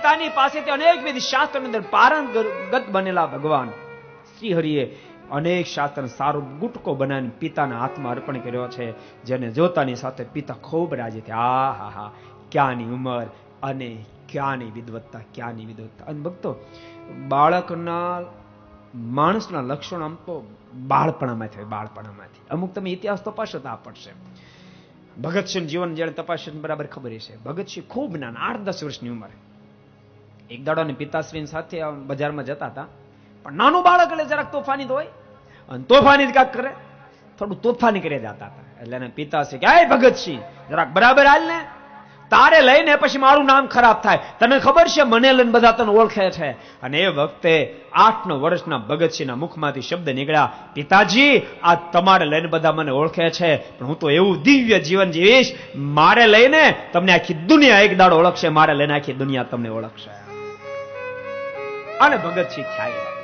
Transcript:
પિતાની પાસેથી અનેકવિધ શાસ્ત્રની અંદર પારંગત બનેલા ભગવાન શ્રી હરિએ અનેક શાસ્ત્ર સારો ગુટકો બનાવીને પિતાના હાથમાં અર્પણ કર્યો છે, જેને જોતાની સાથે પિતા ખૂબ રાજી થયા. આ હા હા, ક્યાંની ઉંમર અને ક્યાંની વિદવત્તા, ક્યાંની વિદવત્તા. અને ભક્તો, બાળકના માણસના લક્ષણો આમ તો બાળપણામાંથી હોય, બાળપણામાંથી. અમુક તમે ઇતિહાસ તપાસો તો આ પડશે. ભગતસિંહ જીવન જેને તપાસ્યું બરાબર ખબર છે. ભગતસિંહ ખૂબ નાના 8-10 વર્ષની ઉંમરે એક દાડો ને પિતાશ્રી સાથે બજારમાં જતા હતા. પણ નાનું બાળક એટલે જરાક તોફાની તો હોય, અને તોફાની જ કાક કરે, થોડું તોફાની કરી જતા હતા. એટલે એને પિતાશ્રી કે, "એ ભગતસિંહ, જરાક બરાબર હાલ ને, તારે લઈને પછી મારું નામ ખરાબ થાય. તને ખબર છે મને લઈને બધા તને ઓળખે છે." અને એ વખતે 8-9 વર્ષના ભગતસિંહના મુખમાંથી શબ્દ નીકળ્યા, "પિતાજી, આ તમારે લઈને બધા મને ઓળખે છે, પણ હું તો એવું દિવ્ય જીવન જીવીશ, મારે લઈને તમને આખી દુનિયા એક દાડો ઓળખશે, મારે લઈને આખી દુનિયા તમને ઓળખશે." અને ભગતસિંહ થયા.